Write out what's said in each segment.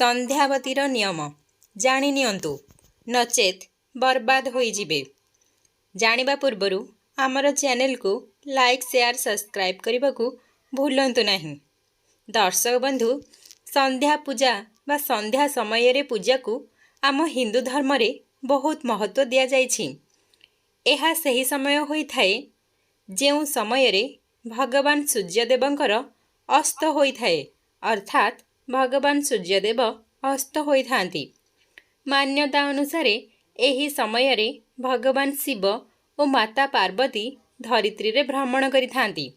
संध्यावतीर नियम जाणी नियंतु नचेत बर्बाद होई जिबे। जानिबा पूर्वरु आमर चैनल को लाइक शेयर सब्सक्राइब करने को भूलंतु नहीं। दर्शक बंधु, संध्या पूजा बा संध्या समय रे पूजा को आम हिंदू धर्म रे बहुत महत्व दिया जाइछि। एहा सही समय होई थाए जेउ समय रे भगवान सूर्यदेवंकर अस्त होई थाए, अर्थात भगवान सूर्यदेव अस्त होई थांती। मान्यता अनुसार एही समय रे भगवान शिव और माता पार्वती धरित्री रे भ्रमण करि थांती।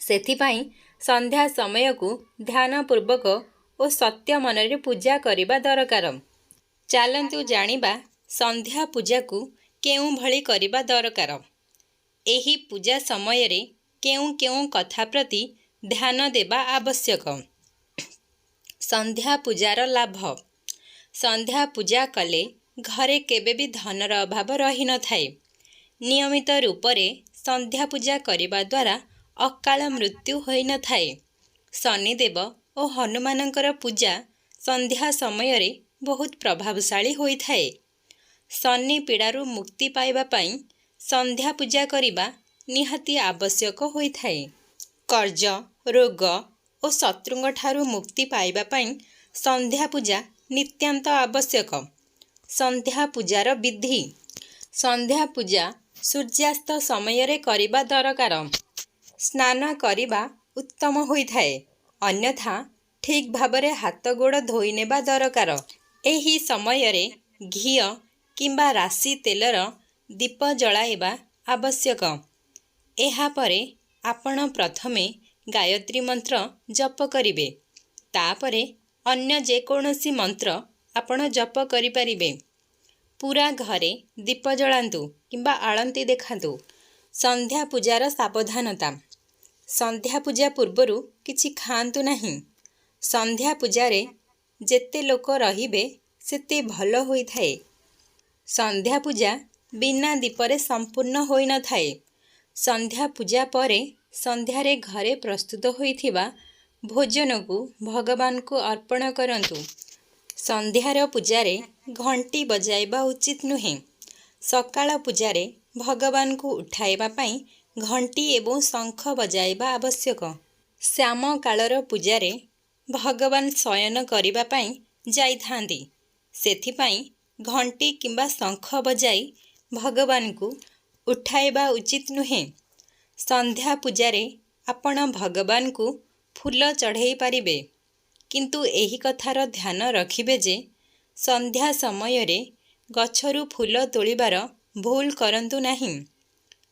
सेथिपाई संध्या समय को ध्यान पूर्वक और सत्य मन रे पूजा करिबा दरकार। चालंतु जानिबा संध्या पूजा को केउ भली करिबा दरकार। एही पूजा समय रे केउ केउ कथा प्रति ध्यान देबा आवश्यक। संध्या पूजार लाभ। संध्या पूजा कले घरे केबे भी धनर अभाव रही न थाए। नियमित रूप रे संध्या पूजा करिबा द्वारा अकाल मृत्यु होई न थाए। शनिदेव और हनुमानंकर पूजा संध्या समय रे बहुत प्रभावशाली होई थाए। शनि पीड़ारु मुक्ति पाइबा पाई संध्या पूजा करिबा निहाती आवश्यक होई थाए। कर्ज, रोग और शत्रुंग ठारू मुक्ति पाइबा पाई संध्या पूजा नित्यांत आवश्यक। संध्या पूजार विधि। संध्या पूजा सूर्यास्त समय रे करिबा दरकार। स्नान करिबा उत्तम होई थाए, अन्यथा ठीक भाबरे हाथ गोड़ धोई नेबा दरकार। एही समय रे घी किंबा राशि तेलर दीप जलाइबा आवश्यक। एहा परे आपण प्रथमे गायत्री मंत्र जप करिबे, तापरे अन्य जेकोसी मंत्र आपण जप करि परिबे। पूरा घरे दीप जलांतु किंबा आळंती देखांतु। संध्या पूजार सावधानता। संध्या पूजा पूर्वरु किछि खांतु नहीं। संध्या पूजारे जेते लोक रहिबे सेते भल होई थाए। संध्या पूजा बिना दीपरे संपूर्ण होई न थाए। संध्या पूजा परे संध्यारे घरे प्रस्तुत होइथिबा भोजन को भगवान को अर्पण करंतु। संध्यार पूजारे घंटी बजाइबा उचित नुहे। सकाळ पूजारे भगवान को उठाइबा पाई घंटी एवं शंख बजाइबा आवश्यक। श्याम कालर पूजारे भगवान शयन करिबा पाई जाई थांदी। सेथिपाई घंटी किंबा शंख बजाई भगवान को उठाइबा उचित नुहे। संध्या पूजारे आपण भगवान को फूल चढ़ाई पारिबे, किंतु एही कथार ध्यान रखिबे जे संध्या समय रे गछरु फूल तोलिबार भूल करंतु नहीं।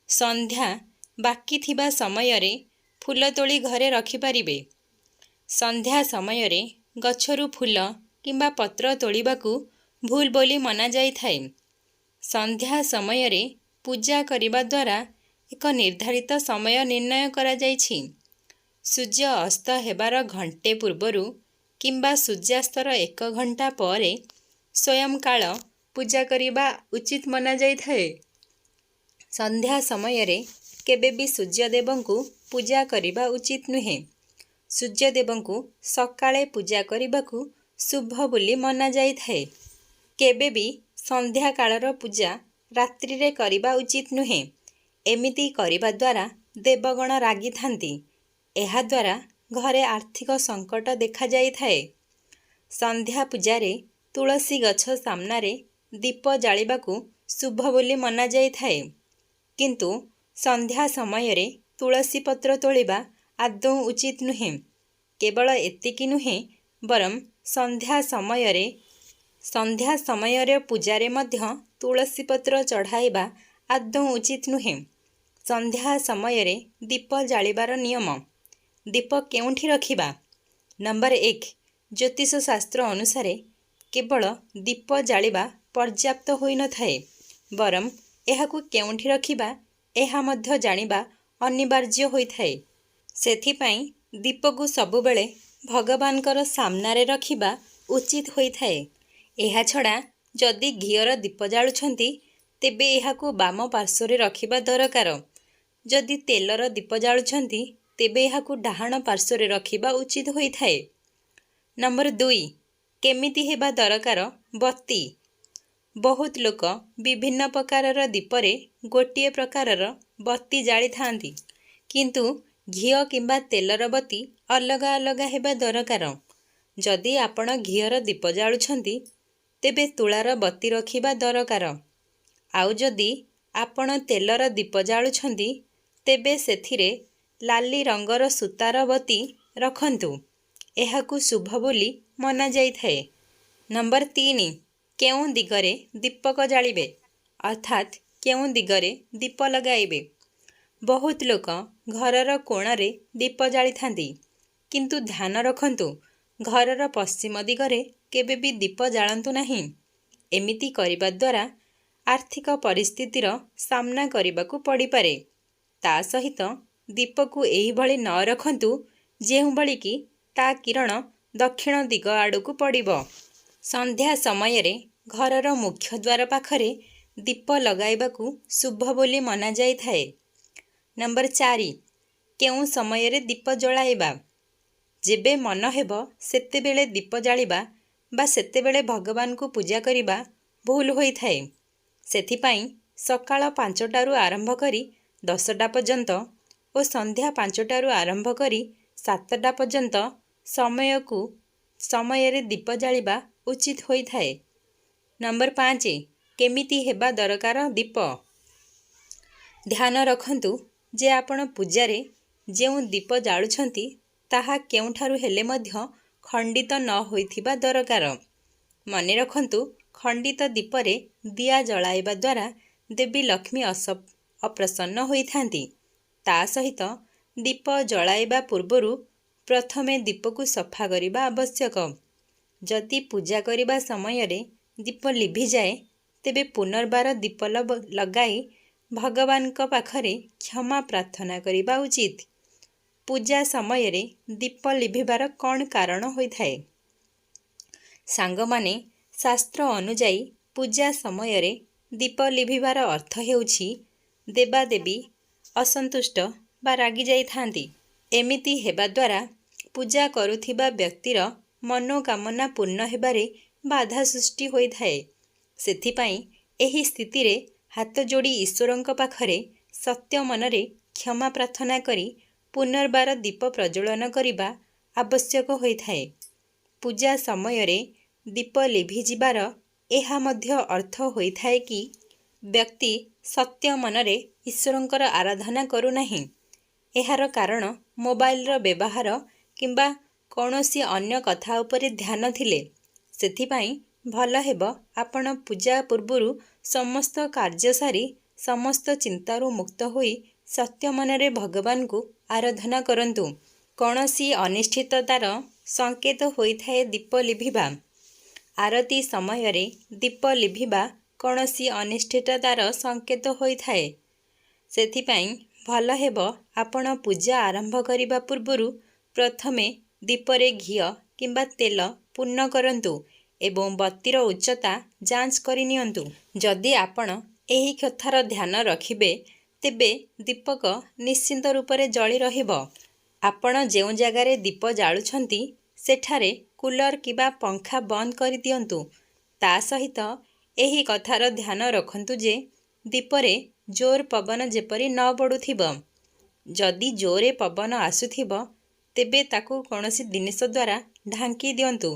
संध्या बाकी थिबा समय रे फूल तोली घरे रखि पारिबे। संध्या समय रे गछरु फूल किंबा पत्र तोलिबाकू भूल बोली मना जाई थाए। संध्या समय रे पूजा करिबा द्वारा एक निर्धारित समय निर्णय करा जाइछि। सूर्य अस्त हेबार घंटे पूर्वरु किंबा सूर्यास्तर 1 घंटा परे स्वयं काल पूजा करिबा उचित मना जाई थाए। संध्या समय रे केबे भी सूर्यदेवंकु पूजा करिबा उचित नुहे। सूर्यदेवंकु सकाळे पूजा करिबाकू शुभ बोली मना जाई थाए। केबे भी संध्या कालर पूजा रात्रि रे करिबा उचित नुहे। एमिति करिबा द्वारा देवगण रागी थांती। एहा द्वारा घरे आर्थिक संकट देखा जाई थाए। संध्या पूजारे तुलसी गछ सामनारे दीप जालिबाकू शुभ बोली मना जाई थाए, किंतु संध्या समय रे तुलसी पत्र तोलिबा आदौ उचित नुहे। केवल एतिकी नुहे, बरम संध्या समय रे पूजारे मध्य तुलसी पत्र चढ़ाइबा आदौ उचित नुहे। संध्या समय रे दीप जालिबार नियम। दीप केउंठी रखिबा। नंबर 1, ज्योतिष शास्त्र अनुसार केवल दीप जालिबा पर्याप्त होई न थाए, बरम एहाकू केउंठी रखिबा एहा मध्य जानिबा अनिवार्य होई थाए। सेथिपाई दीप को सबुबेले भगवानकर सामनारे रखिबा उचित होई थाए। एहा छड़ा जदि घियर दीप जालुछंती तेबे एहाकू बाम पार्श्वरे रखिबा दरकार। जदि तेलर दीप जालुछंती तेबे एहाकू डाहाण पार्श्वरे रखिबा उचित होई थाए। नंबर 2, केमिति हेबा दरकार बत्ती। बहुत लोक विभिन्न प्रकारर दीपरे गोटिए प्रकारर बत्ती जाली थांती, किंतु घिओ किंबा तेलर बत्ती अलगा अलगा हेबा दरकार। जदि आपण घिओर दीप जालुछंती तेबे तुलार बत्ती रखिबा दरकार। आउ जदि आपण तेलर दीप जालुछंती तेबे सेथिरे लाली रंगर सूतार बत्ती रखंतु। एहाकु शुभ बोली मना जाइथाए। नंबर 3, केउं दिगरे दीपक जालिबे अर्थात केउं दिगरे दीप लगाइबे। बहुत लोक घरर कोणरे दीप जाली थांती, किंतु ध्यान रखंतु घरर पश्चिम दिगरे केबे भी दीप जालंतु नहीं। एमिति करिबा द्वारा आर्थिक परिस्थितिर सामना करिबाकु पड़ी पारे। ता सहित दीपकु एही भली न रखंतु जेहु भली कि ता किरण दक्षिण दिग आड़कु पड़िबो। संध्या समयरे घरर मुख्य द्वार पाखरे दीप लगाइबाकु शुभ बोली मना जाइथाए। नंबर 4, केउं समयरे दीप जलाइबा। जेबे मन हेबो सेतेबेले दीप जालिबा बा सेतेबेले भगवान को पूजा करिबा भूल होइथाए। सेथिपाई सकाळ 5टारु आरंभ करी 10टा पर्यंत और संध्या 5टारु आरंभ करी 7टा पर्यंत समयरे दीप जालिबा उचित होइथाए। नंबर 5, केमिति हेबा दरकार दीप। ध्यान रखंतु जे आपण पूजारे जेउ दीप जालुछंती ताहा केउठारु हेले मध्य खंडित न होइथिबा दरकार। मने रखंतु खंडित दीपरे दिया जलाइबा द्वारा देवी लक्ष्मी अप्रसन्न होइथांती। ता सहित दीप जलाइबा पूर्वरु प्रथमे दीपकु सफा करिबा आवश्यक। जदि पूजा करिबा समयरे दीप लिभि जाए तेबे पुनर्बार दीप लगाई भगवान का पाखरे क्षमा प्रार्थना करिबा उचित। पूजा समयरे दीप लिभिबार कौन कारण होइथाए? सांगमाने शास्त्र अनुजाई पूजा समयरे दीप लिभिबार अर्थ हेउछि देवादेवी असंतुष्ट बा रागी जाइथांती। एमिति हेबा द्वारा पूजा करुथिबा व्यक्तिर मनोकामना पूर्ण हेबारे बाधा सृष्टि होइथाए। सेथिपाई एही स्थितिरे हाथ जोड़ी ईश्वरंक पाखरे सत्य मनरे क्षमा प्रार्थना करी पुनर्बार दीप प्रज्वलन करिबा आवश्यक होइथाए। पूजा समयरे दीप लिभि जिबार एहा मध्य अर्थ होइथाए कि व्यक्ति सत्य मनरे ईश्वरंकर आराधना करू नहीं। एहार कारण मोबाइल रो व्यवहार किंबा कौनसी अन्य कथा उपरे ध्यान थिले। सेथिपाई भल हेबो आपण पूजा पूर्वरु समस्त कार्य सारी समस्त चिंतारू मुक्त होई सत्य मनरे भगवान को आराधना करंतु। कौनसी अनिष्ठिततार संकेत होइथाए दीप लिभिबा। आरती समयरे दीप लिभिबा कौनसी अनिष्ठिततार संकेत होइथाए। सेथिपाई भल हेबो आपण पूजा आरंभ करिबा पूर्वरु प्रथमे दीपरे घिओ किंबा तेल पूर्ण करंतु एवं बत्तीर उच्चता जांच करि नियंतु। जदि आपण एही कथार ध्यान रखिबे तेबे दीपक निश्चिंत रूपरे जଳି रहिबो। आपण जेउ जगारे दीप जालुछंती सेठारे कूलर किबा पंखा बंद करि दियंतु। ता सहित एही कथार ध्यान रखंतु जे दीपरे जोर पवन जेपरि न बडुथिबो। जदि जोरे पवन आसुथिबो तेबे ताकू कौनसी जिनिस द्वारा ढांकी दियंतु,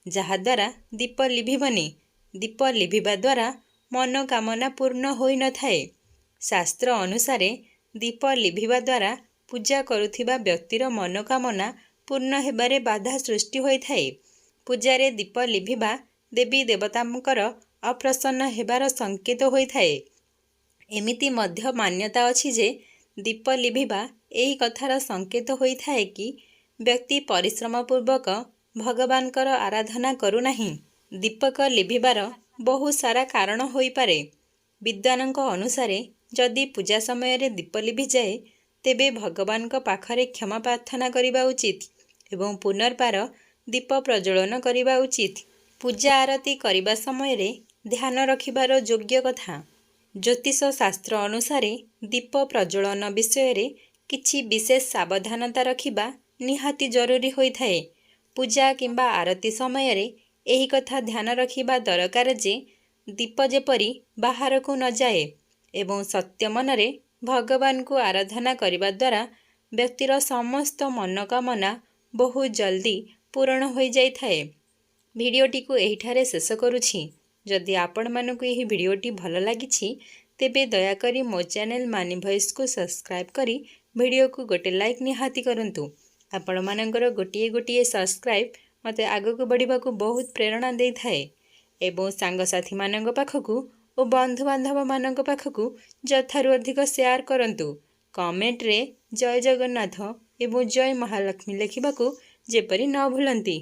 जहा द्वारा दीप लिभिबनी। दीप लिभिबा द्वारा मनोकामना पूर्ण होई न थाए। शास्त्र अनुसारे दीप लिभिबा द्वारा पूजा करुथिबा व्यक्तिर मनोकामना पूर्ण हेबारे बाधा सृष्टि होई थाए। पूजारे दीप लिभिबा देवी देवतांकर अप्रसन्न हेबार संकेत होई थाए। एमिति मध्य मान्यता अछि जे दीप लिभिबा एही कथार संकेत होई थाए कि व्यक्ति परिश्रम पूर्वक भगवानकर आराधना करू नहीं। दीपक लिभिबार बहु सारा कारण होई पारे। विद्वानक अनुसारे जदि पूजा समय रे दीप लिभि जाए तेबे भगवान पाखरे क्षमा प्रार्थना करिबा उचित एवं पुनर्बार दीप प्रज्वलन करिबा उचित। पूजा आरती करिबा समय रे ध्यान रखिबार योग्य कथा। ज्योतिष शास्त्र अनुसारे दीप प्रज्वलन विषय रे किछि विशेष सावधानता रखिबा निहाती जरूरी होई थाए। पूजा किंबा आरती समय रे ଏହି କଥା ଧ୍ୟାନ ରଖିବା ଦରକାର ଯେ ଦୀପ ଯେପରି ବାହାରକୁ ନ ଯାଏ ଏବଂ ସତ୍ୟ ମନରେ ଭଗବାନଙ୍କୁ ଆରାଧନା କରିବା ଦ୍ୱାରା ବ୍ୟକ୍ତିର ସମସ୍ତ ମନୋକାମନା ବହୁ ଜଲ୍ଦି ପୂରଣ ହୋଇଯାଇଥାଏ। ଭିଡ଼ିଓଟିକୁ ଏହିଠାରେ ଶେଷ କରୁଛି। ଯଦି ଆପଣମାନଙ୍କୁ ଏହି ଭିଡ଼ିଓଟି ଭଲ ଲାଗିଛି ତେବେ ଦୟାକରି ମୋ ଚ୍ୟାନେଲ୍ ମାନି ଭଏସ୍କୁ ସବସ୍କ୍ରାଇବ୍ କରି ଭିଡ଼ିଓକୁ ଗୋଟେ ଲାଇକ୍ ନିହାତି କରନ୍ତୁ। ଆପଣମାନଙ୍କର ଗୋଟିଏ ସବସ୍କ୍ରାଇବ୍ ମୋତେ ଆଗକୁ ବଢ଼ିବାକୁ ବହୁତ ପ୍ରେରଣା ଦେଇଥାଏ ଏବଂ ସାଙ୍ଗସାଥିମାନଙ୍କ ପାଖକୁ ଓ ବନ୍ଧୁବାନ୍ଧବମାନଙ୍କ ପାଖକୁ ଯଥାରୁ ଅଧିକ ସେୟାର କରନ୍ତୁ। କମେଣ୍ଟରେ ଜୟ ଜଗନ୍ନାଥ ଏବଂ ଜୟ ମହାଲକ୍ଷ୍ମୀ ଲେଖିବାକୁ ଯେପରି ନ ଭୁଲନ୍ତି।